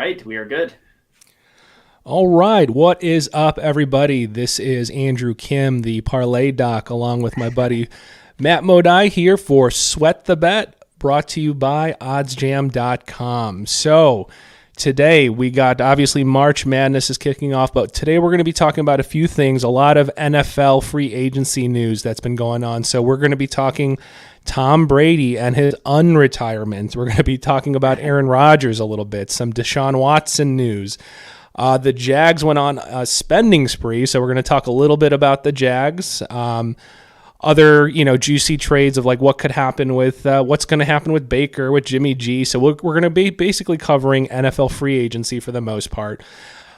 right, we are good. All right, what is up, everybody? This is Andrew Kim, the Parlay Doc, along with my buddy Matt Modai here for Sweat the Bet, brought to you by OddsJam.com. So today we got, obviously, March Madness is kicking off, but today we're going to be talking about a few things, a lot of NFL free agency news that's been going on. So we're going to be talking Tom Brady and his unretirement. We're going to be talking about Aaron Rodgers a little bit, some Desean Watson news. The Jags went on a spending spree, so we're going to talk a little bit about the Jags. Other, juicy trades of like what could happen with what's going to happen with Baker, with Jimmy G. So we're going to be basically covering NFL free agency for the most part.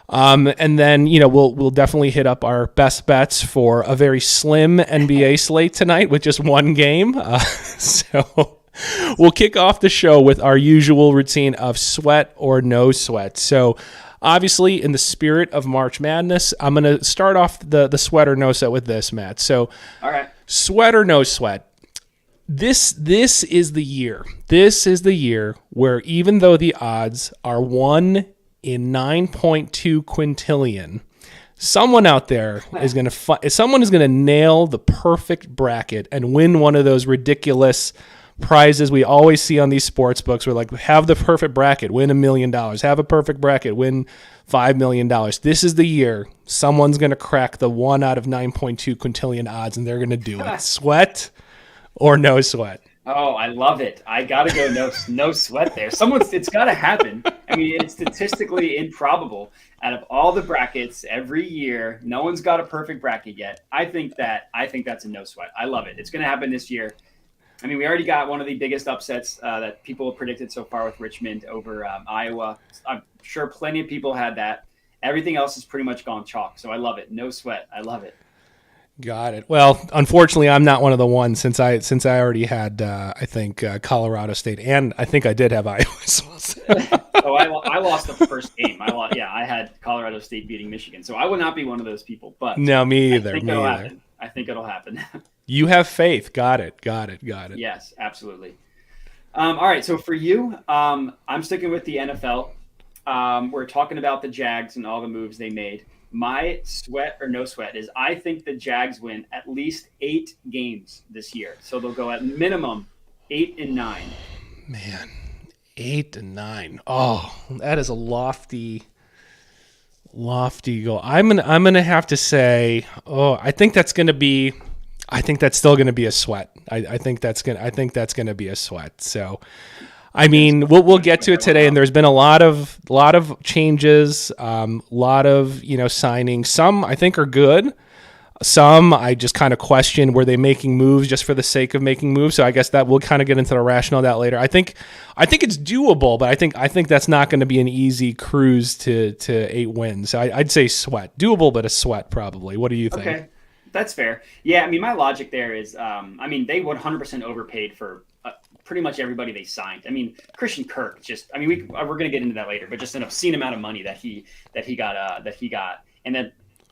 And then, we'll definitely hit up our best bets for a very slim NBA slate tonight with just one game. So we'll kick off the show with our usual routine of sweat or no sweat. So obviously, in the spirit of March Madness, I'm going to start off the sweat or no sweat with this, Matt. So, all right, sweat or no sweat. This is the year. This is the year where even though the odds are 1 in 9.2 quintillion, someone out there is going to nail the perfect bracket and win one of those ridiculous prizes we always see on these sports books. We're like, have the perfect bracket, win $1 million. Have a perfect bracket, win $5 million. This is the year someone's going to crack the 1 out of 9.2 quintillion odds, and they're going to do it. Sweat or no sweat? Oh, I love it. I got to go no sweat there. It's got to happen. I mean, it's statistically improbable. Out of all the brackets every year, no one's got a perfect bracket yet. I think that's a no sweat. I love it. It's going to happen this year. I mean, we already got one of the biggest upsets that people have predicted so far with Richmond over Iowa. I'm sure plenty of people had that. Everything else has pretty much gone chalk. So I love it. No sweat. I love it. Got it. Well, unfortunately, I'm not one of the ones since I already had, Colorado State, and I think I did have Iowa. Oh, I lost the first game. I had Colorado State beating Michigan. So I will not be one of those people. But no, me either. I think it'll happen. You have faith. Got it. Yes, absolutely. All right. So for you, I'm sticking with the NFL. We're talking about the Jags and all the moves they made. My sweat or no sweat is I think the Jags win at least 8 games this year. So they'll go at minimum 8-9. Man, 8-9. Oh, that is a lofty goal. I'm gonna have to say, I think that's still gonna be a sweat. I think that's gonna be a sweat. So, I mean, we'll get to it today, and there's been a lot of changes, lot of signings. Some I think are good. Some I just kind of question, were they making moves just for the sake of making moves? So I guess that we'll kind of get into the rationale of that later. I think it's doable, but I think that's not going to be an easy cruise to 8 wins. So I'd say sweat, doable, but a sweat probably. What do you think? Okay, that's fair. Yeah, I mean, my logic there is, they 100% overpaid for pretty much everybody they signed. I mean, Christian Kirk we're going to get into that later, but just an obscene amount of money that he got, and then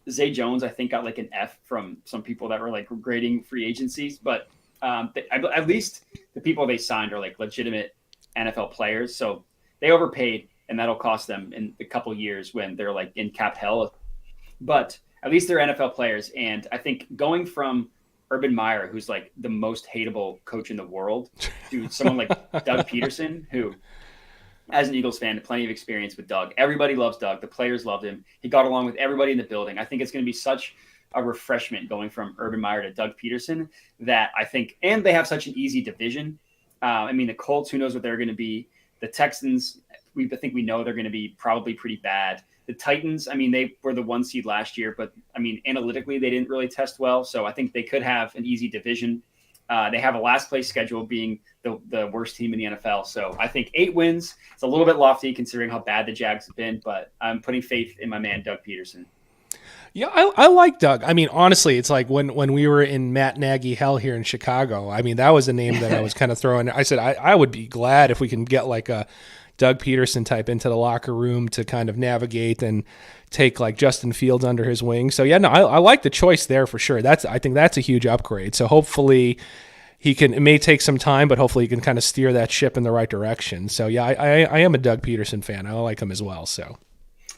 Zay Jones, I think, got like an F from some people that were like grading free agencies, but at least the people they signed are like legitimate NFL players, so they overpaid, and that'll cost them in a couple years when they're like in cap hell. But at least they're NFL players, and I think going from Urban Meyer, who's like the most hateable coach in the world, to someone like Doug Peterson, who, as an Eagles fan, plenty of experience with Doug. Everybody loves Doug. The players loved him. He got along with everybody in the building. I think it's going to be such a refreshment going from Urban Meyer to Doug Peterson that I think, and they have such an easy division. The Colts, who knows what they're going to be. The Texans, I think we know they're going to be probably pretty bad. The Titans, they were the 1 seed last year, but analytically they didn't really test well. So I think they could have an easy division. They have a last place schedule being the worst team in the NFL. So I think 8 wins. It's a little bit lofty considering how bad the Jags have been, but I'm putting faith in my man, Doug Peterson. Yeah, I like Doug. Honestly, it's like when we were in Matt Nagy hell here in Chicago, that was a name that I was kind of throwing. I said, I would be glad if we can get like a Doug Peterson type into the locker room to kind of navigate and take like Justin Fields under his wing. So yeah, no, I like the choice there for sure. I think that's a huge upgrade. So hopefully, it may take some time, but hopefully he can kind of steer that ship in the right direction. So yeah, I am a Doug Peterson fan. I like him as well. So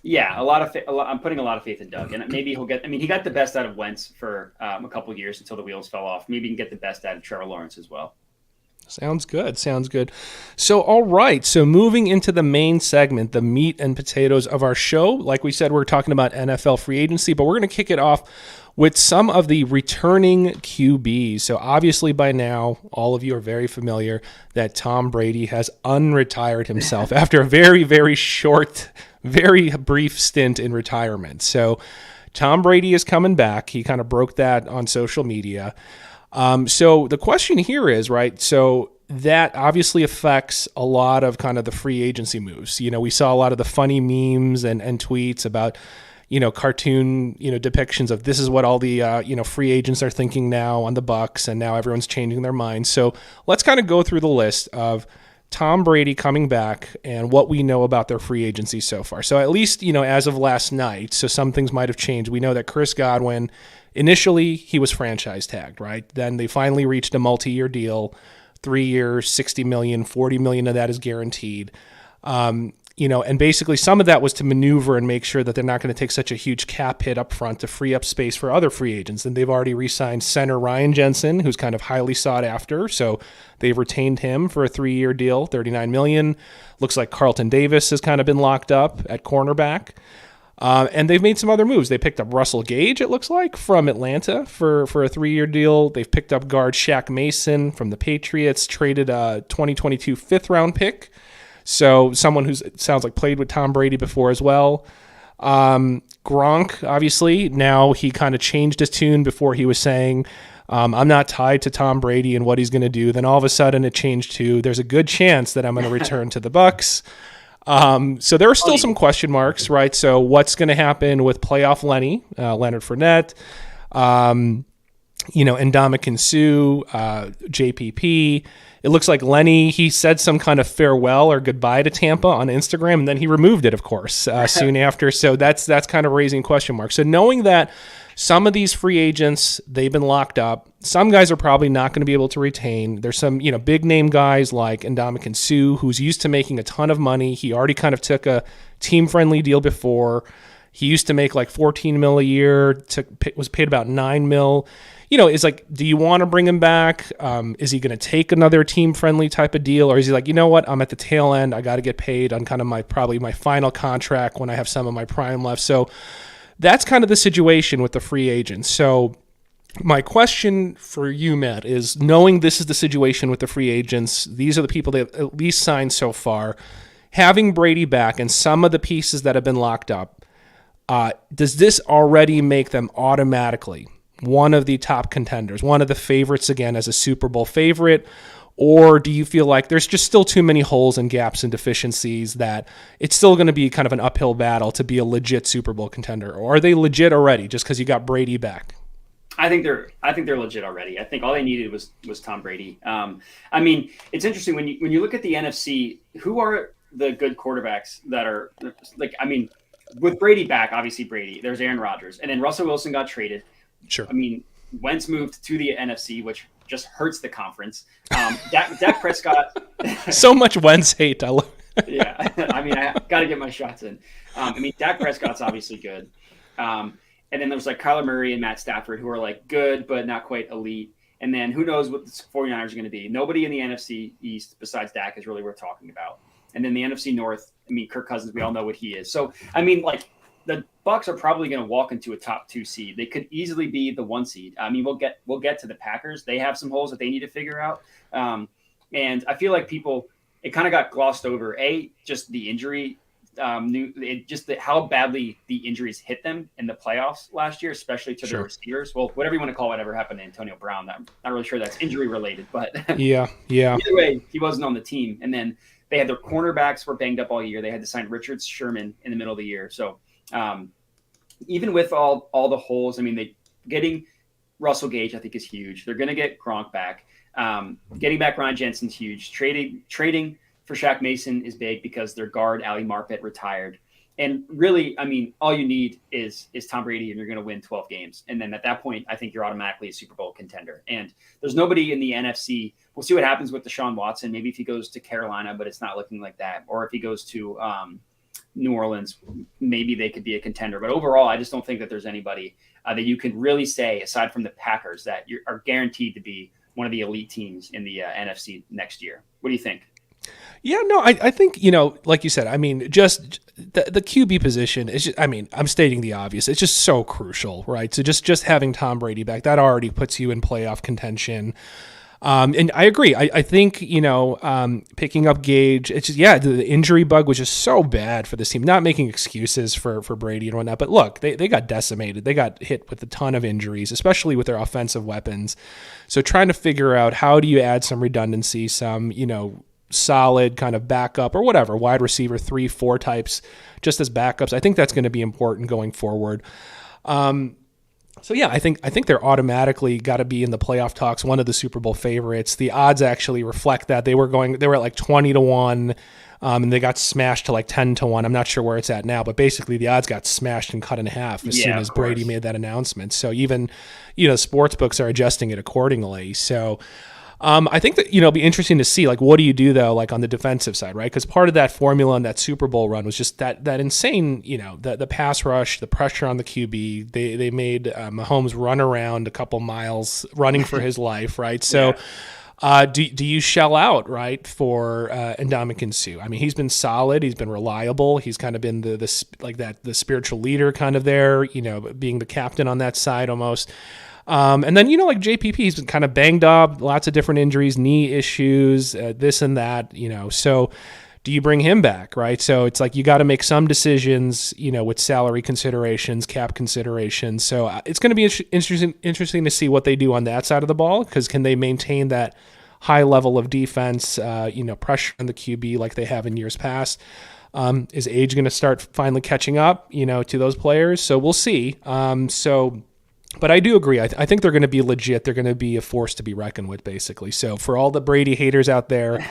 yeah, I'm putting a lot of faith in Doug, and maybe he'll get. I mean, he got the best out of Wentz for a couple of years until the wheels fell off. Maybe he can get the best out of Trevor Lawrence as well. Sounds good. Sounds good. So, all right. So, moving into the main segment, the meat and potatoes of our show. Like we said, we're talking about NFL free agency, but we're going to kick it off with some of the returning QBs. So, obviously, by now, all of you are very familiar that Tom Brady has unretired himself after a very, very short, very brief stint in retirement. So, Tom Brady is coming back. He kind of broke that on social media. So the question here is, right, so that obviously affects a lot of kind of the free agency moves. You know, we saw a lot of the funny memes and tweets about, you know, cartoon, you know, depictions of this is what all the, you know, free agents are thinking now on the Bucs, and now everyone's changing their minds. So let's kind of go through the list of Tom Brady coming back and what we know about their free agency so far. So at least, you know, as of last night, so some things might have changed. We know that Chris Godwin, initially he was franchise tagged, right? Then they finally reached a multi-year deal, 3 years, $60 million, $40 million of that is guaranteed. You know, and basically some of that was to maneuver and make sure that they're not going to take such a huge cap hit up front to free up space for other free agents. And they've already re-signed center Ryan Jensen, who's kind of highly sought after. So they've retained him for a 3-year deal, $39 million. Looks like Carlton Davis has kind of been locked up at cornerback. And they've made some other moves. They picked up Russell Gage, it looks like, from Atlanta for a 3-year deal. They've picked up guard Shaq Mason from the Patriots, traded a 2022 fifth-round pick. So someone who sounds like played with Tom Brady before as well. Gronk, obviously, now he kind of changed his tune. Before he was saying, I'm not tied to Tom Brady and what he's going to do. Then all of a sudden it changed to, there's a good chance that I'm going to return to the Bucs. So there are still some question marks, right? So what's going to happen with playoff Lenny, Leonard Fournette, you know, Ndamukong Suh, JPP. It looks like Lenny, he said some kind of farewell or goodbye to Tampa on Instagram, and then he removed it, of course, soon after. So that's kind of raising question marks. So knowing that some of these free agents, they've been locked up, some guys are probably not going to be able to retain. There's some, you know, big name guys like Ndamukong Suh, who's used to making a ton of money. He already kind of took a team-friendly deal before. He used to make like $14 million a year, was paid about $9 million. You know, it's like, do you want to bring him back? Is he going to take another team-friendly type of deal? Or is he like, you know what, I'm at the tail end. I got to get paid on kind of probably my final contract when I have some of my prime left. So that's kind of the situation with the free agents. So my question for you, Matt, is knowing this is the situation with the free agents, these are the people that at least signed so far, having Brady back and some of the pieces that have been locked up, does this already make them automatically one of the top contenders, one of the favorites again as a Super Bowl favorite? Or do you feel like there's just still too many holes and gaps and deficiencies that it's still going to be kind of an uphill battle to be a legit Super Bowl contender? Or are they legit already just because you got Brady back? I think they're legit already. I think all they needed was Tom Brady. I mean, it's interesting when you look at the NFC, who are the good quarterbacks that are like, I mean, with Brady back, obviously Brady, there's Aaron Rodgers, and then Russell Wilson got traded. Sure. I mean, Wentz moved to the NFC, which just hurts the conference. Dak Prescott. So much Wentz hate. I love. Yeah. I mean, I got to get my shots in. I mean, Dak Prescott's obviously good. And then there's like Kyler Murray and Matt Stafford who are like good, but not quite elite. And then who knows what the 49ers are going to be. Nobody in the NFC East besides Dak is really worth talking about. And then the NFC North, I mean, Kirk Cousins, we all know what he is. So, I mean, like, the Bucs are probably going to walk into a top 2 seed. They could easily be the 1 seed. I mean, we'll get to the Packers. They have some holes that they need to figure out. And I feel like it kind of got glossed over. Just the injury, how badly the injuries hit them in the playoffs last year, especially to the receivers. Well, whatever you want to call whatever happened to Antonio Brown. I'm not really sure that's injury related, but yeah. Either way, he wasn't on the team. And then they had their cornerbacks were banged up all year. They had to sign Richard Sherman in the middle of the year. So even with all the holes, I mean, getting Russell Gage, I think, is huge. They're going to get Gronk back. Getting back Ryan Jensen's huge. Trading for Shaq Mason is big because their guard, Ali Marpet, retired. And really, I mean, all you need is Tom Brady, and you're going to win 12 games. And then at that point, I think you're automatically a Super Bowl contender. And there's nobody in the NFC. We'll see what happens with Desean Watson. Maybe if he goes to Carolina, but it's not looking like that. Or if he goes to New Orleans, maybe they could be a contender. But overall, I just don't think that there's anybody that you can really say, aside from the Packers, that are guaranteed to be one of the elite teams in the NFC next year. What do you think? Yeah, no, I think, like you said, I mean, just the QB position is just, I mean, I'm stating the obvious. It's just so crucial, right? So just having Tom Brady back, that already puts you in playoff contention. And I agree. I think, picking up Gage, it's just, the injury bug was just so bad for this team. Not making excuses for Brady and whatnot, but look, they got decimated. They got hit with a ton of injuries, especially with their offensive weapons. So trying to figure out how do you add some redundancy, some, solid kind of backup or whatever, wide receiver 3-4 types just as backups. I think that's going to be important going forward. So yeah, I think they're automatically got to be in the playoff talks, one of the Super Bowl favorites. The odds actually reflect that. They were at like 20-1, and they got smashed to like 10-1. I'm not sure where it's at now, but basically the odds got smashed and cut in half as soon as Brady made that announcement. So even, sports books are adjusting it accordingly. So I think that, it'll be interesting to see, like, what do you do, though, like on the defensive side, right? Because part of that formula in that Super Bowl run was just that insane, the pass rush, the pressure on the QB. They made Mahomes run around a couple miles running for his life, right? So do you shell out, right, for Ndamukong Suh? I mean, he's been solid. He's been reliable. He's kind of been the spiritual leader kind of there, being the captain on that side almost. And then, like JPP, he's been kind of banged up, lots of different injuries, knee issues, this and that, so do you bring him back, right? So it's like you got to make some decisions, with salary considerations, cap considerations. So it's going to be interesting to see what they do on that side of the ball, because can they maintain that high level of defense, pressure on the QB like they have in years past? Is age going to start finally catching up, to those players? So we'll see. But I do agree. I think they're going to be legit. They're going to be a force to be reckoned with, basically. So for all the Brady haters out there,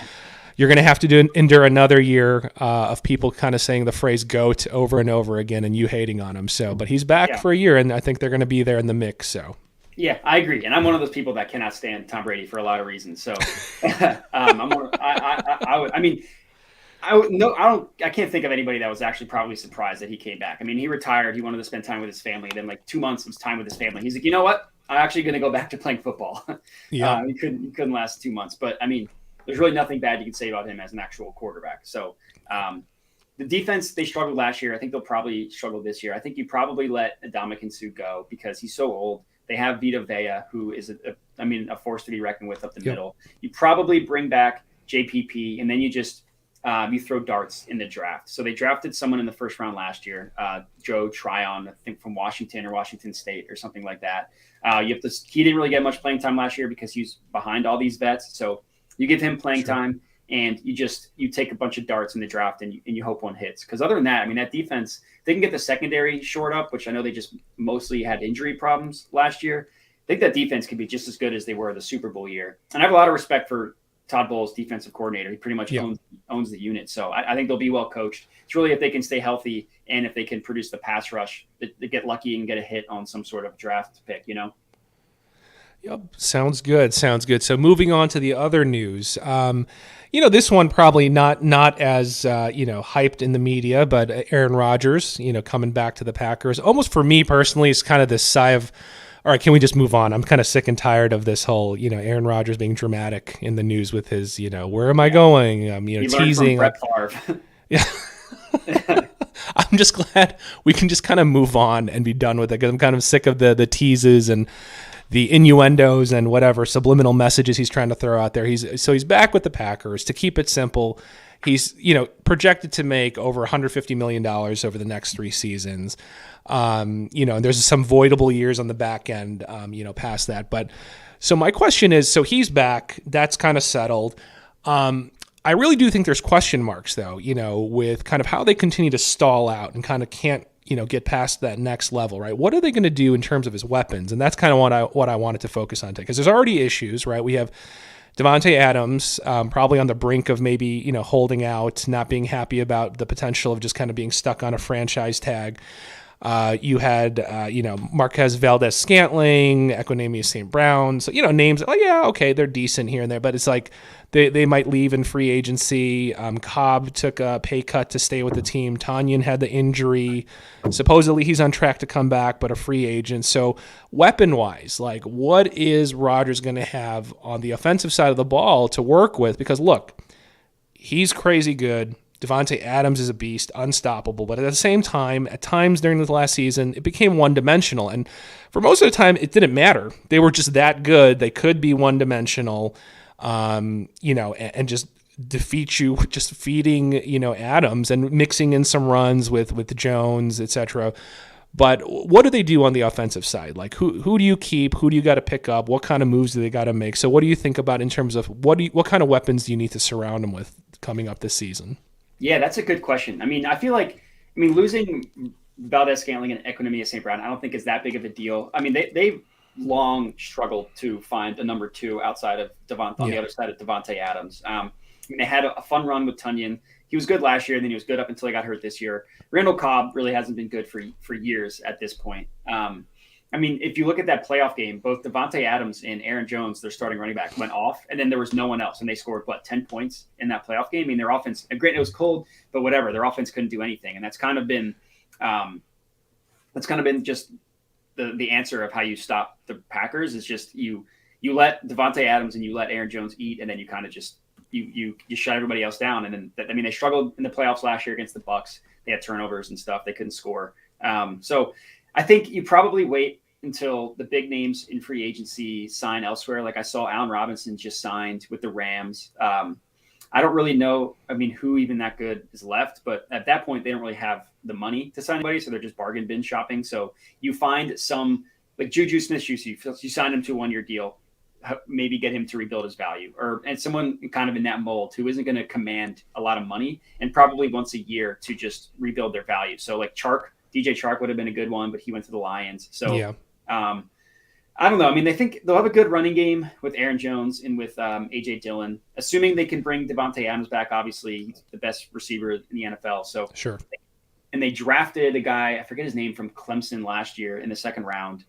you're going to have to endure another year of people kind of saying the phrase "goat" over and over again, and you hating on him. So, but he's back for a year, and I think they're going to be there in the mix. So. Yeah, I agree, and I'm one of those people that cannot stand Tom Brady for a lot of reasons. So, I can't think of anybody that was actually probably surprised that he came back. I mean, he retired. He wanted to spend time with his family. Then, like 2 months was time with his family. He's like, you know what? I'm actually going to go back to playing football. Yeah. He couldn't last 2 months. But, I mean, there's really nothing bad you can say about him as an actual quarterback. So, the defense, they struggled last year. I think they'll probably struggle this year. I think you probably let Ndamukong Suh go because he's so old. They have Vita Vea, who is, a force to be reckoned with up the middle. You probably bring back JPP, and then you just – you throw darts in the draft. So they drafted someone in the first round last year, Joe Tryon, I think from Washington or Washington State or something like that. He didn't really get much playing time last year because he's behind all these vets. So you give him playing time, and you take a bunch of darts in the draft, and you hope one hits. Because other than that, I mean, that defense, they can get the secondary shored up, which I know they just mostly had injury problems last year. I think that defense could be just as good as they were the Super Bowl year. And I have a lot of respect for Todd Bowles, defensive coordinator. He pretty much owns the unit. So I think they'll be well coached. It's really if they can stay healthy and if they can produce the pass rush, they get lucky and get a hit on some sort of draft pick, Yep. Sounds good. So moving on to the other news. This one probably not as, hyped in the media, but Aaron Rodgers, coming back to the Packers. Almost for me personally, it's kind of this sigh of, all right, can we just move on? I'm kind of sick and tired of this whole, Aaron Rodgers being dramatic in the news with his, where am I going? Teasing. Brett Favre. Yeah. I'm just glad we can just kind of move on and be done with it, because I'm kind of sick of the teases and the innuendos and whatever subliminal messages he's trying to throw out there. He's back with the Packers. To keep it simple, he's projected to make over $150 million over the next 3 seasons. And there's some voidable years on the back end, past that. But so my question is, so he's back, that's kind of settled. I really do think there's question marks though, with kind of how they continue to stall out and kind of can't, get past that next level, right? What are they going to do in terms of his weapons? And that's kind of what I wanted to focus on today, because there's already issues, right? We have Devontae Adams, probably on the brink of maybe, holding out, not being happy about the potential of just kind of being stuck on a franchise tag. You had, Marquez Valdez-Scantling, Equanimeous St. Brown. So, names, okay, they're decent here and there, but it's like they might leave in free agency. Cobb took a pay cut to stay with the team. Tanyan had the injury. Supposedly he's on track to come back, but a free agent. So weapon-wise, like, what is Rodgers going to have on the offensive side of the ball to work with? Because, look, he's crazy good. Devontae Adams is a beast, unstoppable. But at the same time, at times during the last season, it became one-dimensional. And for most of the time, it didn't matter. They were just that good. They could be one-dimensional, and just defeat you just feeding, Adams and mixing in some runs with Jones, etc. But what do they do on the offensive side? Like, who do you keep? Who do you got to pick up? What kind of moves do they got to make? So what do you think about in terms of what kind of weapons do you need to surround them with coming up this season? Yeah, that's a good question. I mean, losing Valdez-Scantling and Equanimeous St. Brown, I don't think is that big of a deal. I mean, they've long struggled to find a number two outside of on the other side of Devontae Adams. They had a fun run with Tanyan. He was good last year, and then he was good up until he got hurt this year. Randall Cobb really hasn't been good for years at this point. If you look at that playoff game, both Devontae Adams and Aaron Jones, their starting running back, went off, and then there was no one else, and they scored 10 points in that playoff game. I mean, their offense, and granted it was cold, but whatever, their offense couldn't do anything, and that's kind of been just the answer of how you stop the Packers is just you let Devontae Adams and you let Aaron Jones eat, and then you kind of just you shut everybody else down. And then they struggled in the playoffs last year against the Bucs. They had turnovers and stuff. They couldn't score. So I think you probably wait until the big names in free agency sign elsewhere. Like I saw Allen Robinson just signed with the Rams. I don't really know, who even that good is left, but at that point, they don't really have the money to sign anybody, so they're just bargain bin shopping. So you find some, like Juju Smith-Schuster, you sign him to a one-year deal, maybe get him to rebuild his value, and someone kind of in that mold who isn't going to command a lot of money and probably once a year to just rebuild their value. So like DJ Chark would have been a good one, but he went to the Lions. So yeah. I don't know. They think they'll have a good running game with Aaron Jones and with A.J. Dillon, assuming they can bring Devontae Adams back. Obviously, he's the best receiver in the NFL. So sure. And they drafted a guy, I forget his name, from Clemson last year in the second round,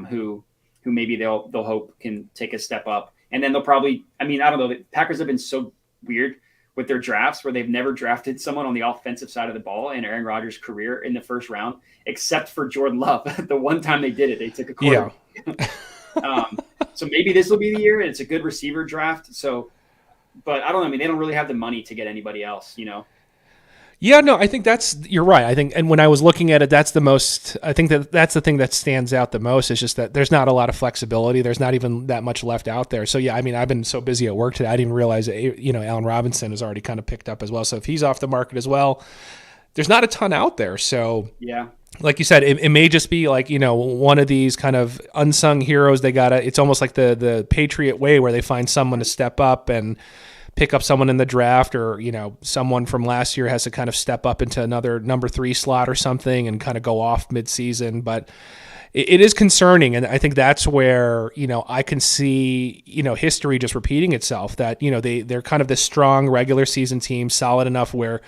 who maybe they'll hope can take a step up. And then they'll probably, I don't know. The Packers have been so weird with their drafts where they've never drafted someone on the offensive side of the ball in Aaron Rodgers' career in the first round, except for Jordan Love. The one time they did it, they took a quarterback. Yeah. So maybe this will be the year. It's a good receiver draft. So, but I don't know. They don't really have the money to get anybody else, Yeah, no, I think you're right. I think, and when I was looking at it, that's the thing that stands out the most is just that there's not a lot of flexibility. There's not even that much left out there. So yeah, I've been so busy at work today, I didn't even realize that, Allen Robinson is already kind of picked up as well. So if he's off the market as well, there's not a ton out there. So yeah, like you said, it may just be like, one of these kind of unsung heroes. It's almost like the Patriot way where they find someone to step up and pick up someone in the draft, or, someone from last year has to kind of step up into another number 3 slot or something and kind of go off mid-season. But it is concerning. And I think that's where, I can see, history just repeating itself, that, they're kind of this strong regular season team, solid enough where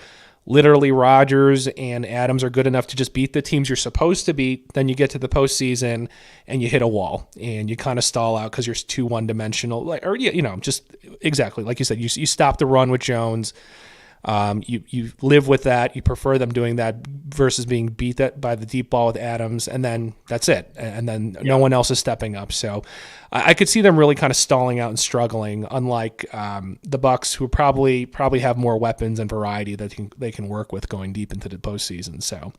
literally Rodgers and Adams are good enough to just beat the teams you're supposed to beat. Then you get to the postseason and you hit a wall and you kind of stall out because you're too one-dimensional. Just exactly like you said. You stop the run with Jones. You live with that. You prefer them doing that versus being beat by the deep ball with Adams, and then that's it. And then no one else is stepping up. So I could see them really kind of stalling out and struggling, unlike the Bucs, who probably have more weapons and variety that they can work with going deep into the postseason. So,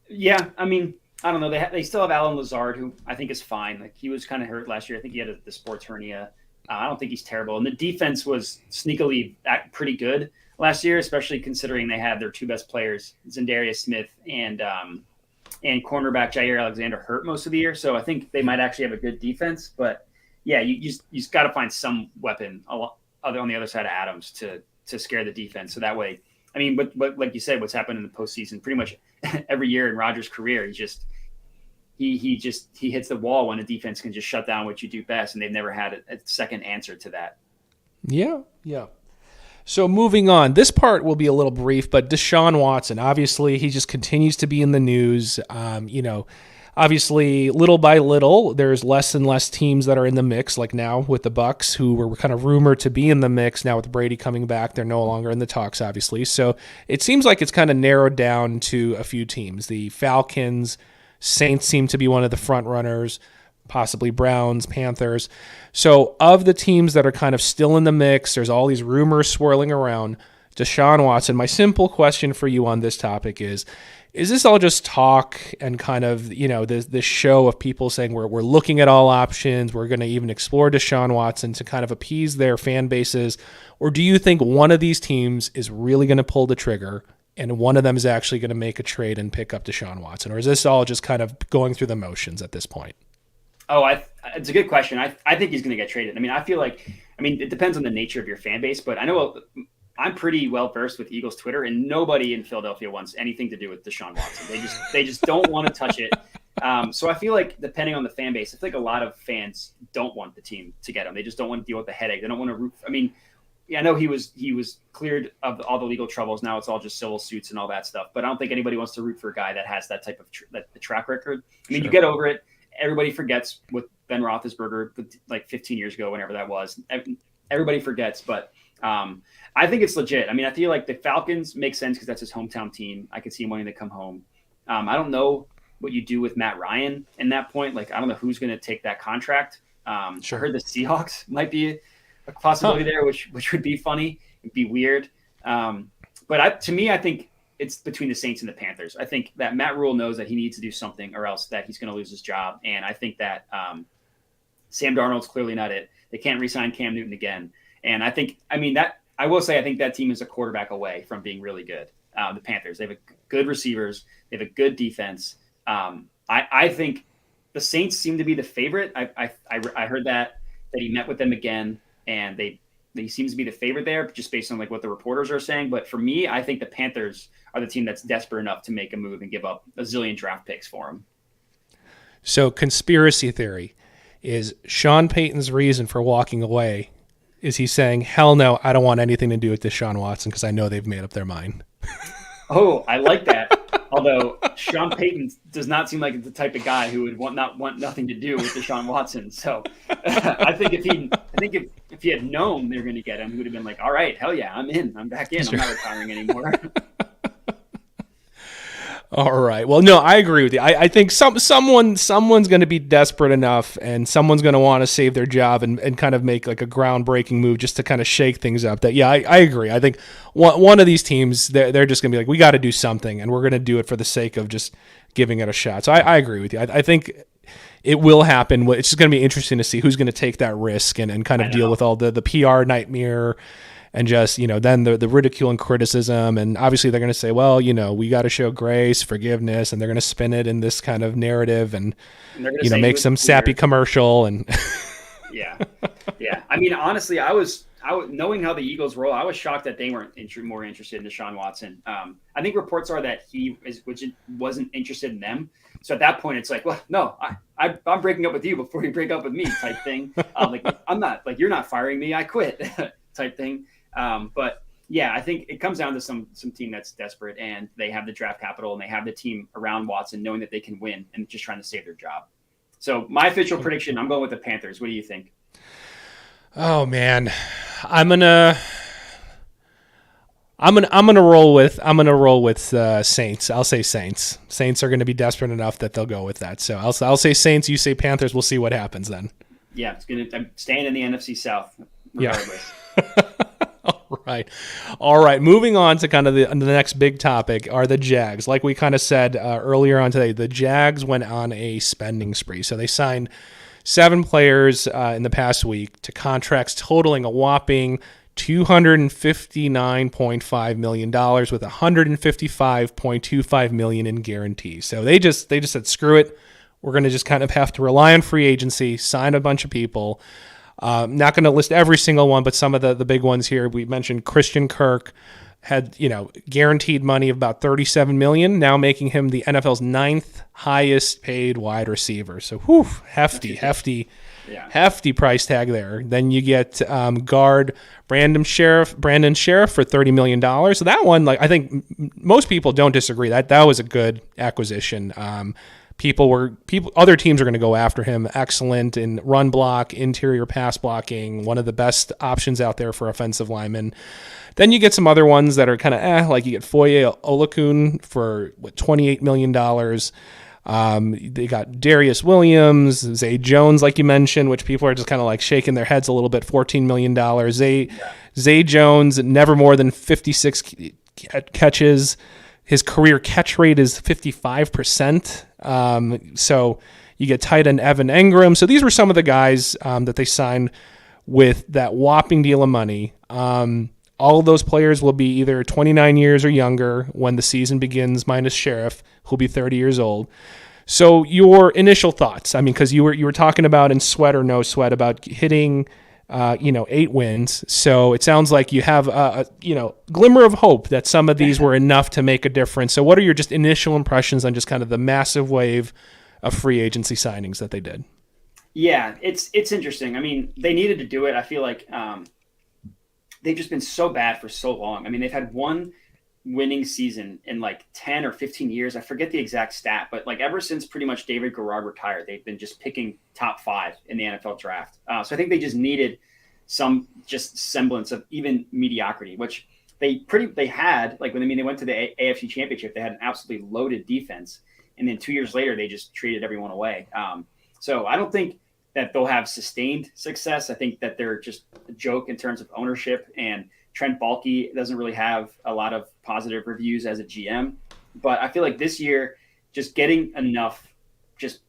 yeah, I don't know. They still have Alan Lazard, who I think is fine. Like, he was kind of hurt last year. I think he had the sports hernia. I don't think he's terrible. And the defense was sneakily pretty good last year, especially considering they had their two best players, Za'Darius Smith and cornerback Jair Alexander, hurt most of the year. So I think they might actually have a good defense. But yeah, you just got to find some weapon on the other side of Adams to scare the defense. So that way, but like you said, what's happened in the postseason, pretty much every year in Rodgers' career, he hits the wall when a defense can just shut down what you do best, and they've never had a second answer to that. Yeah. So moving on, this part will be a little brief, but Desean Watson, obviously, he just continues to be in the news. Obviously, little by little, there's less and less teams that are in the mix, like now with the Bucks, who were kind of rumored to be in the mix. Now with Brady coming back, they're no longer in the talks, obviously. So it seems like it's kind of narrowed down to a few teams. The Falcons, Saints seem to be one of the front runners, possibly Browns, Panthers. So of the teams that are kind of still in the mix, there's all these rumors swirling around. Desean Watson, my simple question for you on this topic is this all just talk and kind of, this show of people saying we're looking at all options, we're going to even explore Desean Watson to kind of appease their fan bases? Or do you think one of these teams is really going to pull the trigger and one of them is actually going to make a trade and pick up Desean Watson? Or is this all just kind of going through the motions at this point? Oh, it's a good question. I think he's going to get traded. It depends on the nature of your fan base, but I know I'm pretty well versed with Eagles Twitter, and nobody in Philadelphia wants anything to do with Desean Watson. They just don't want to touch it. So I feel like depending on the fan base, I feel like a lot of fans don't want the team to get him. They just don't want to deal with the headache. They don't want to root. I know he was cleared of all the legal troubles. Now it's all just civil suits and all that stuff. But I don't think anybody wants to root for a guy that has that type of the track record. You get over it. Everybody forgets with Ben Roethlisberger like 15 years ago, whenever that was. Everybody forgets, but I think it's legit. I feel like the Falcons make sense because that's his hometown team. I could see him wanting to come home. I don't know what you do with Matt Ryan in that point. Like, I don't know who's going to take that contract. Sure. I heard the Seahawks might be a possibility there, which would be funny. It'd be weird. But to me, I think it's between the Saints and the Panthers. I think that Matt Rule knows that he needs to do something or else that he's going to lose his job. And I think that Sam Darnold's clearly not it. They can't re-sign Cam Newton again. And I think that team is a quarterback away from being really good. The Panthers, they have good receivers. They have a good defense. I think the Saints seem to be the favorite. I heard that he met with them again, and he seems to be the favorite there, just based on like what the reporters are saying. But for me, I think the Panthers are the team that's desperate enough to make a move and give up a zillion draft picks for him. So conspiracy theory is Sean Payton's reason for walking away. Is he saying, hell no, I don't want anything to do with Desean Watson because I know they've made up their mind? Oh, I like that. Although Sean Payton does not seem like the type of guy who would want nothing to do with Desean Watson. So I think if he had known they were going to get him, he would have been like, all right, hell yeah, I'm in. I'm back in. I'm not retiring anymore. All right. Well, no, I agree with you. I think someone's going to be desperate enough and someone's going to want to save their job and kind of make like a groundbreaking move just to kind of shake things up. That, yeah, I agree. I think one of these teams, they're just going to be like, we got to do something, and we're going to do it for the sake of just giving it a shot. So I agree with you. I think it will happen. It's just going to be interesting to see who's going to take that risk and kind of deal with all the PR nightmare and just, then the ridicule and criticism. And obviously they're going to say, well, we got to show grace, forgiveness, and they're going to spin it in this kind of narrative and make some sappy commercial. And yeah. Honestly, I was knowing how the Eagles roll, I was shocked that they weren't more interested in Desean Watson. I think reports are that which wasn't interested in them. So at that point, it's like, well, no, I'm breaking up with you before you break up with me type thing. I'm not, like, you're not firing me, I quit type thing. But yeah, I think it comes down to some team that's desperate, and they have the draft capital and they have the team around Watson knowing that they can win and just trying to save their job. So my official prediction, I'm going with the Panthers. What do you think? Oh man, I'm gonna roll with Saints. I'll say Saints. Saints are going to be desperate enough that they'll go with that. So I'll say Saints. You say Panthers. We'll see what happens then. Yeah, I'm staying in the NFC South regardless. Yeah. All right. Moving on to kind of the next big topic are the Jags. Like we kind of said earlier on today, the Jags went on a spending spree. So they signed 7 players in the past week to contracts totaling a whopping $259.5 million with $155.25 million in guarantees. So they just said, screw it. We're going to just kind of have to rely on free agency, sign a bunch of people. Not going to list every single one, but some of the big ones here. We mentioned Christian Kirk, had, guaranteed money of about $37 million, now making him the NFL's 9th highest paid wide receiver. So, hefty price tag there. Then you get guard Brandon Sheriff for $30 million. So that one, I think most people don't disagree. That was a good acquisition. Other teams are going to go after him. Excellent in run block, interior pass blocking, one of the best options out there for offensive linemen. Then you get some other ones that are kind of like you get Foye Olakun for $28 million. They got Darius Williams, Zay Jones, like you mentioned, which people are just kind of shaking their heads a little bit, $14 million. Zay Jones, never more than 56 catches. His career catch rate is 55%. So you get tight end Evan Engram. So these were some of the guys that they signed with that whopping deal of money. All of those players will be either 29 years or younger when the season begins, minus Sheriff, who'll be 30 years old. So your initial thoughts, because you were talking about in sweat or no sweat about hitting, 8 wins. So it sounds like you have a glimmer of hope that some of these were enough to make a difference. So what are your just initial impressions on just kind of the massive wave of free agency signings that they did? Yeah, it's interesting. They needed to do it. I feel like they've just been so bad for so long. They've had one winning season in 10 or 15 years. I forget the exact stat, but ever since pretty much David Garrard retired, they've been just picking top 5 in the NFL draft. So I think they just needed some just semblance of even mediocrity, which they had, when they went to the AFC Championship, they had an absolutely loaded defense. And then 2 years later, they just traded everyone away. So I don't think that they'll have sustained success. I think that they're just a joke in terms of ownership, and Trent Baalke doesn't really have a lot of positive reviews as a GM. But I feel like this year, just getting enough just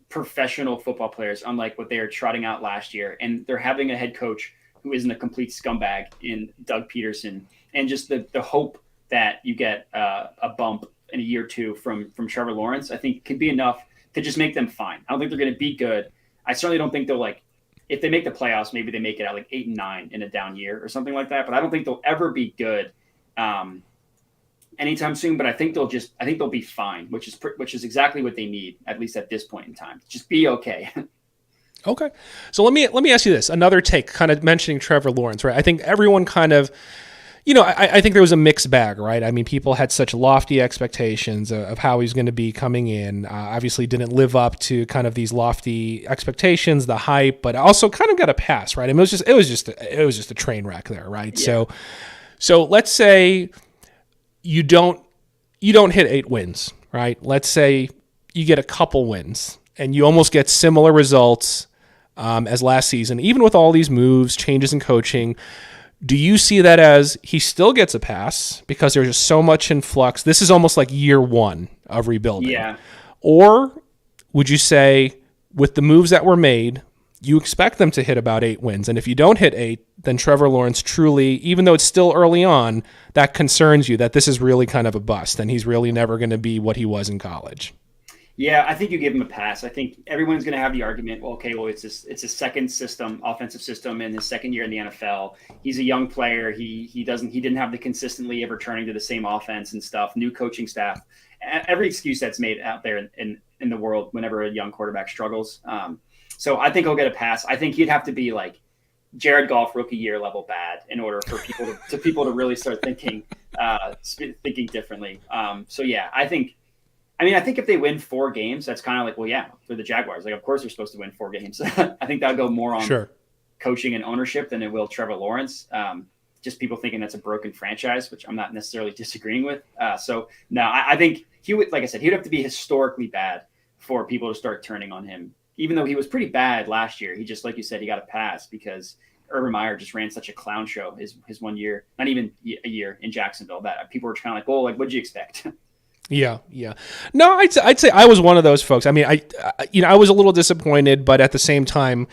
professional football players, unlike what they were trotting out last year, and they're having a head coach who isn't a complete scumbag in Doug Peterson, and just the hope that you get a bump in a year or two from Trevor Lawrence, I think could be enough to just make them fine. I don't think they're going to be good. I certainly don't think they'll if they make the playoffs, maybe they make it out 8 and 9 in a down year or something like that. But I don't think they'll ever be good anytime soon. But I think they'll be fine, which is exactly what they need, at least at this point in time. Just be okay. Okay. So let me ask you this. Another take, kind of mentioning Trevor Lawrence, right? I think everyone kind of, I think there was a mixed bag, right? People had such lofty expectations of how he's going to be coming in. Obviously didn't live up to kind of these lofty expectations, the hype, but also kind of got a pass, right? It was just a train wreck there, right? Yeah. So let's say you don't hit 8 wins, right? Let's say you get a couple wins and you almost get similar results as last season, even with all these moves, changes in coaching. Do you see that as he still gets a pass because there's just so much in flux? This is almost like year 1 of rebuilding. Yeah. Or would you say with the moves that were made, you expect them to hit about 8 wins? And if you don't hit 8, then Trevor Lawrence truly, even though it's still early on, that concerns you that this is really kind of a bust and he's really never going to be what he was in college. Yeah, I think you give him a pass. I think everyone's going to have the argument, it's a second offensive system in his second year in the NFL. He's a young player. He didn't have the consistently of returning to the same offense and stuff, new coaching staff. Every excuse that's made out there in the world whenever a young quarterback struggles. So I think he'll get a pass. I think he'd have to be Jared Goff rookie year level bad in order for people to really start thinking differently. So yeah, I think if they win 4 games, that's kind of for the Jaguars. Of course they're supposed to win 4 games. I think that'll go more on coaching and ownership than it will Trevor Lawrence. Just people thinking that's a broken franchise, which I'm not necessarily disagreeing with. So no, I think he would, like I said, he would have to be historically bad for people to start turning on him. Even though he was pretty bad last year, he just, like you said, he got a pass because Urban Meyer just ran such a clown show his 1 year, not even a year in Jacksonville, that people were kind of what'd you expect? Yeah. No, I'd say I was one of those folks. I was a little disappointed, but at the same time,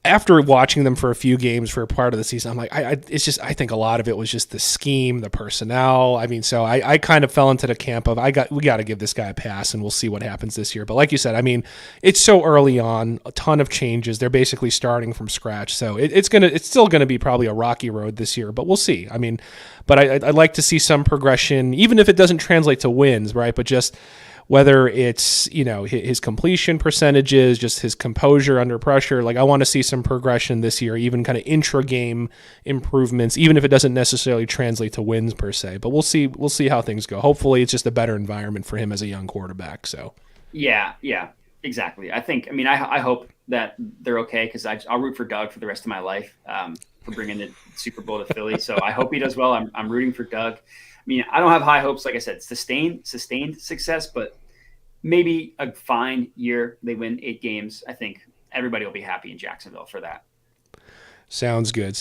after watching them for a few games for a part of the season, I'm like, I think a lot of it was just the scheme, the personnel. I mean, so I kind of fell into the camp of we got to give this guy a pass, and we'll see what happens this year. But like you said, I mean, it's so early on, a ton of changes. They're basically starting from scratch, so it's still gonna be probably a rocky road this year. But we'll see. I mean, but I'd like to see some progression, even if it doesn't translate to wins, right? But just whether it's, his completion percentages, just his composure under pressure. Like, I want to see some progression this year, even kind of intra-game improvements, even if it doesn't necessarily translate to wins per se. But we'll see how things go. Hopefully it's just a better environment for him as a young quarterback. So yeah, exactly. I hope that they're okay, because I'll root for Doug for the rest of my life, for bringing the Super Bowl to Philly. So I hope he does well. I'm rooting for Doug. I mean, I don't have high hopes, like I said, sustained success, but maybe a fine year. They win 8 games. I think everybody will be happy in Jacksonville for that. Sounds good.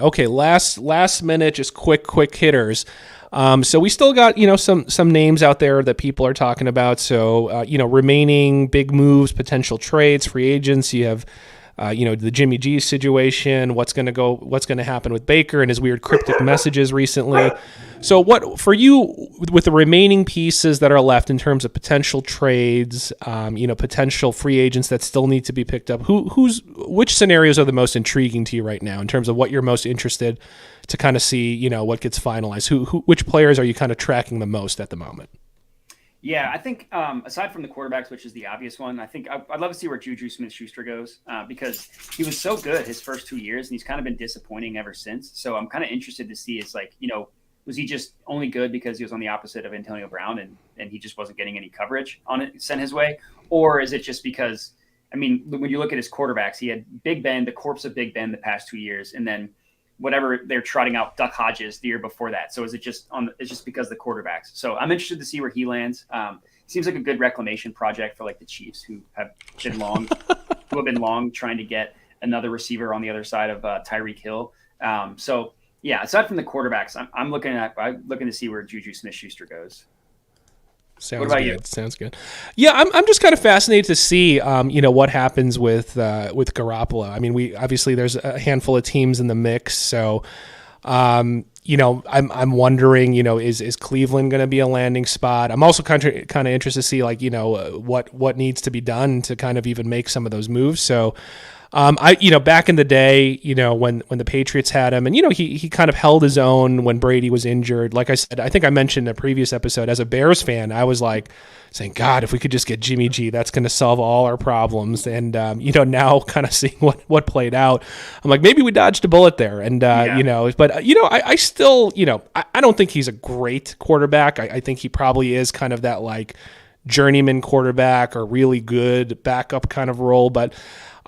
Okay, last minute, just quick hitters. So we still got, some names out there that people are talking about. So, remaining big moves, potential trades, free agents. You have the Jimmy G situation, what's going to happen with Baker and his weird cryptic messages recently. So what for you with the remaining pieces that are left in terms of potential trades, potential free agents that still need to be picked up, which scenarios are the most intriguing to you right now in terms of what you're most interested to kind of see, what gets finalized? Which players are you kind of tracking the most at the moment? Yeah, I think aside from the quarterbacks, which is the obvious one, I think I'd love to see where Juju Smith-Schuster goes, because he was so good his first 2 years, and he's kind of been disappointing ever since. So I'm kind of interested to see, was he just only good because he was on the opposite of Antonio Brown and he just wasn't getting any coverage on it sent his way? Or is it just because, when you look at his quarterbacks, he had Big Ben, the corpse of Big Ben the past 2 years, and then whatever they're trotting out Duck Hodges the year before that. So is it just it's just because of the quarterbacks? So I'm interested to see where he lands. Seems like a good reclamation project for like the Chiefs, who have been long trying to get another receiver on the other side of Tyreek Hill. So yeah, aside from the quarterbacks, I'm looking to see where Juju Smith-Schuster goes. What about you? Sounds good. Yeah, I'm just kind of fascinated to see, what happens with Garoppolo. I mean, there's a handful of teams in the mix, so, I'm wondering, is Cleveland going to be a landing spot? I'm also kind of interested to see, what needs to be done to kind of even make some of those moves. So, back in the day, when the Patriots had him, and, he kind of held his own when Brady was injured. Like I said, I think I mentioned in a previous episode, as a Bears fan, I was like saying, God, if we could just get Jimmy G, that's going to solve all our problems. And, now kind of seeing what played out, I'm like, maybe we dodged a bullet there. And, I still, I don't think he's a great quarterback. I think he probably is kind of that like journeyman quarterback or really good backup kind of role. But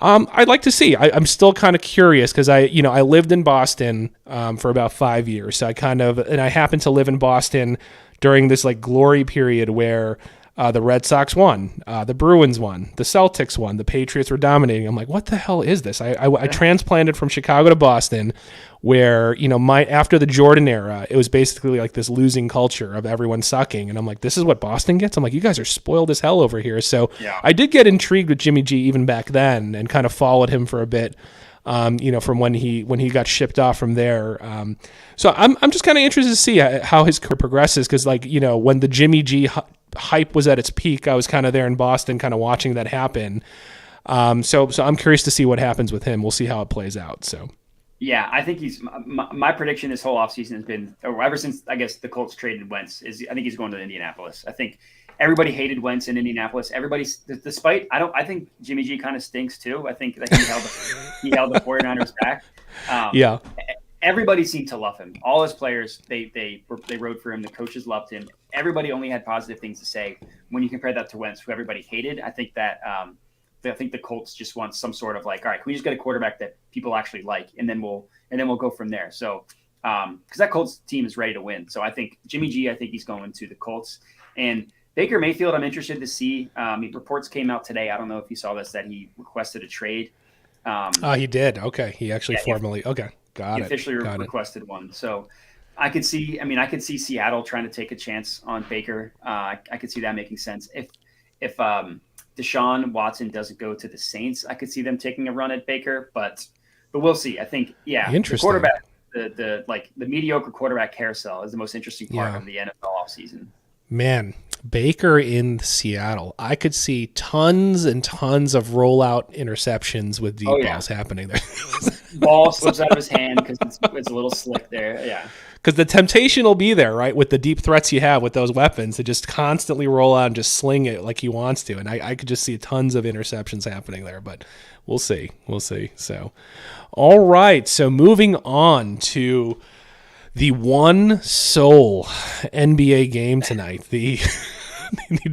I'd like to see. I'm still kind of curious because I lived in Boston for about 5 years. So I happened to live in Boston during this like glory period where the Red Sox won, the Bruins won, the Celtics won, the Patriots were dominating. I'm like, what the hell is this? I transplanted from Chicago to Boston, where after the Jordan era, it was basically like this losing culture of everyone sucking, and I'm like, this is what Boston gets. I'm like, you guys are spoiled as hell over here. So yeah. I did get intrigued with Jimmy G even back then, and kind of followed him for a bit. From when he got shipped off from there. So I'm just kind of interested to see how his career progresses, because when the Jimmy G hype was at its peak, I was kind of there in Boston, kind of watching that happen. So I'm curious to see what happens with him. We'll see how it plays out. So. Yeah, I think my prediction this whole offseason has been, or ever since I guess the Colts traded Wentz, I think he's going to Indianapolis. I think everybody hated Wentz in Indianapolis. I think Jimmy G kind of stinks too. I think that he held the 49ers back. Yeah. Everybody seemed to love him. All his players, they rode for him. The coaches loved him. Everybody only had positive things to say. When you compare that to Wentz, who everybody hated, I think the Colts just want some sort of like, all right, can we just get a quarterback that people actually like, and then we'll go from there. So, because that Colts team is ready to win. So I think Jimmy G, I think he's going to the Colts. And Baker Mayfield, I'm interested to see. Reports came out today. I don't know if you saw this, that he requested a trade. He did. Okay, he actually formally. Okay, got it. Officially requested one. So I could see Seattle trying to take a chance on Baker. I could see that making sense. If Desean Watson doesn't go to the Saints, I could see them taking a run at Baker, but we'll see. I think, the quarterback, the mediocre quarterback carousel is the most interesting part of the NFL offseason. Man, Baker in Seattle. I could see tons and tons of rollout interceptions with deep balls happening there. Ball slips out of his hand because it's a little slick there. Yeah. Because the temptation will be there, right? With the deep threats you have with those weapons to just constantly roll out and just sling it like he wants to. And I could just see tons of interceptions happening there, but we'll see. We'll see. So, all right. So moving on to the one sole NBA game tonight, the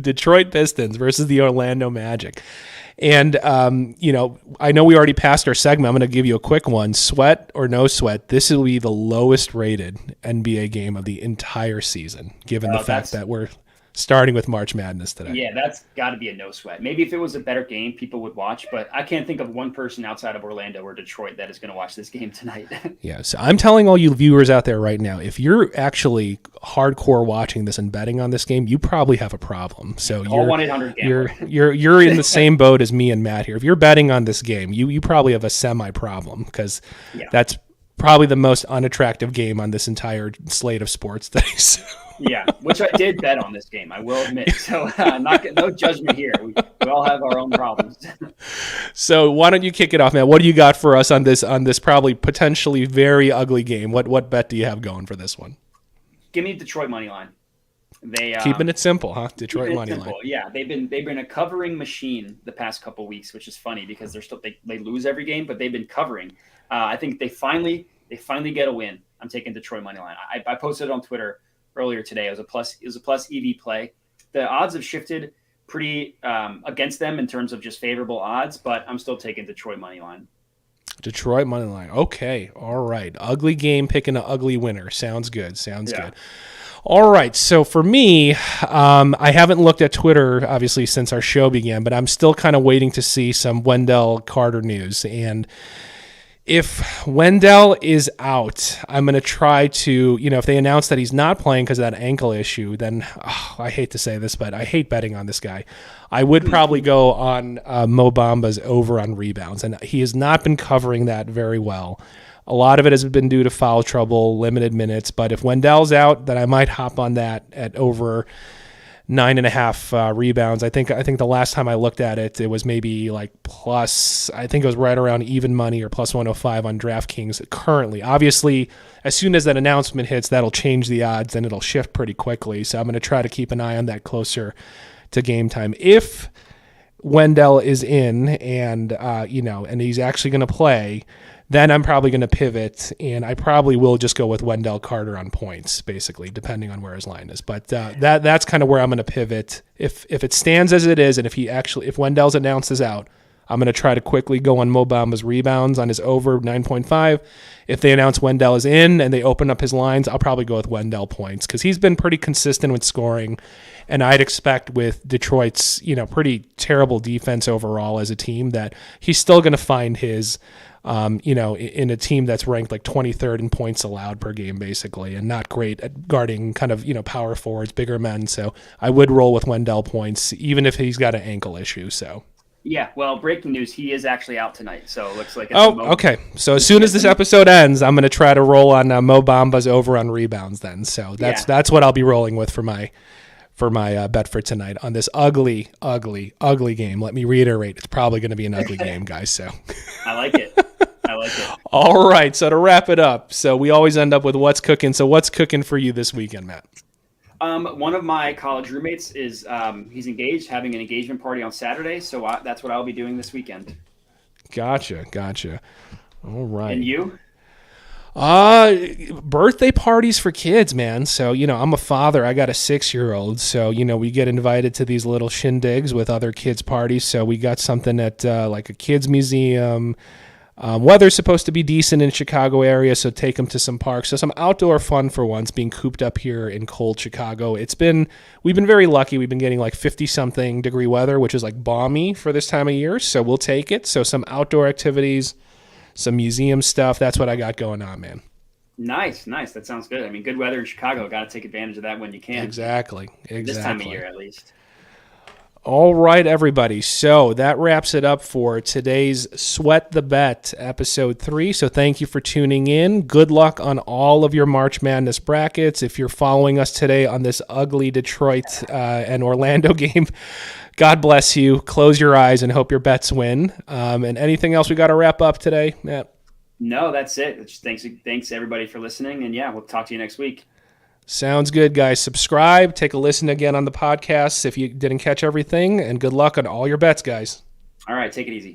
Detroit Pistons versus the Orlando Magic. And, I know we already passed our segment. I'm going to give you a quick one. Sweat or no sweat, this will be the lowest rated NBA game of the entire season, given the fact that we're starting with March Madness today. Yeah, that's got to be a no sweat. Maybe if it was a better game, people would watch, but I can't think of one person outside of Orlando or Detroit that is going to watch this game tonight. Yeah, so I'm telling all you viewers out there right now, if you're actually hardcore watching this and betting on this game, you probably have a problem. So Call 1-800-GAMBLER. you're in the same boat as me and Matt here. If you're betting on this game, you probably have a semi-problem because that's probably the most unattractive game on this entire slate of sports days. Yeah, which I did bet on this game, I will admit. So no judgment here. We all have our own problems. So why don't you kick it off, man? What do you got for us on this probably potentially very ugly game? What bet do you have going for this one? Give me Detroit money line. They keeping it simple, huh? Detroit money line. Yeah, they've been a covering machine the past couple of weeks, which is funny because they lose every game, but they've been covering. I think they finally get a win. I'm taking Detroit money line. I posted it on Twitter earlier today. It was a plus EV play. The odds have shifted pretty against them in terms of just favorable odds, but I'm still taking Detroit money line. Detroit money line. Okay. All right. Ugly game, picking an ugly winner. Sounds good. Good. All right. So for me, I haven't looked at Twitter, obviously, since our show began, but I'm still kind of waiting to see some Wendell Carter news. And if Wendell is out, I'm going to try to, if they announce that he's not playing because of that ankle issue, then I hate to say this, but I hate betting on this guy. I would probably go on Mo Bamba's over on rebounds, and he has not been covering that very well. A lot of it has been due to foul trouble, limited minutes, but if Wendell's out, then I might hop on that at over 9.5 rebounds. I think the last time I looked at it, it was maybe like plus, I think it was right around even money or plus 105 on DraftKings currently. Obviously, as soon as that announcement hits, that'll change the odds and it'll shift pretty quickly. So I'm going to try to keep an eye on that closer to game time. If Wendell is in and, and he's actually going to play, then I'm probably going to pivot, and I probably will just go with Wendell Carter on points, basically, depending on where his line is. But that's kind of where I'm going to pivot. If it stands as it is, and if Wendell's announced as out, I'm going to try to quickly go on Mo Bamba's rebounds on his over 9.5. If they announce Wendell is in and they open up his lines, I'll probably go with Wendell points because he's been pretty consistent with scoring, and I'd expect with Detroit's pretty terrible defense overall as a team that he's still going to find his. In a team that's ranked like 23rd in points allowed per game, basically, and not great at guarding kind of, power forwards, bigger men. So I would roll with Wendell points, even if he's got an ankle issue. So. Yeah, well, breaking news, he is actually out tonight, so it looks like it's okay. So as soon as this episode ends, I'm going to try to roll on Mo Bamba's over on rebounds then. So that's what I'll be rolling with for my bet for tonight on this ugly, ugly, ugly game. Let me reiterate, it's probably going to be an ugly game, guys. So I like it. All right, so to wrap it up, so we always end up with what's cooking. So what's cooking for you this weekend, Matt? One of my college roommates is he's engaged, having an engagement party on Saturday, so that's what I'll be doing this weekend. Gotcha. All right. And you? Birthday parties for kids, man. So, I'm a father. I got a 6-year-old. So, we get invited to these little shindigs with other kids' parties. So we got something at like a kids' museum. Weather's supposed to be decent in Chicago area, so take them to some parks. So some outdoor fun for once, being cooped up here in cold Chicago. We've been very lucky. We've been getting like 50-something degree weather, which is like balmy for this time of year. So we'll take it. So some outdoor activities, some museum stuff. That's what I got going on, man. Nice. That sounds good. I mean, good weather in Chicago. Got to take advantage of that when you can. Exactly. This time of year, at least. All right, everybody. So that wraps it up for today's Sweat the Bet, episode 3. So thank you for tuning in. Good luck on all of your March Madness brackets. If you're following us today on this ugly Detroit and Orlando game, God bless you. Close your eyes and hope your bets win. And anything else we got to wrap up today, Matt? No, that's it. Thanks everybody for listening. And yeah, we'll talk to you next week. Sounds good, guys. Subscribe. Take a listen again on the podcast if you didn't catch everything. And good luck on all your bets, guys. All right, take it easy.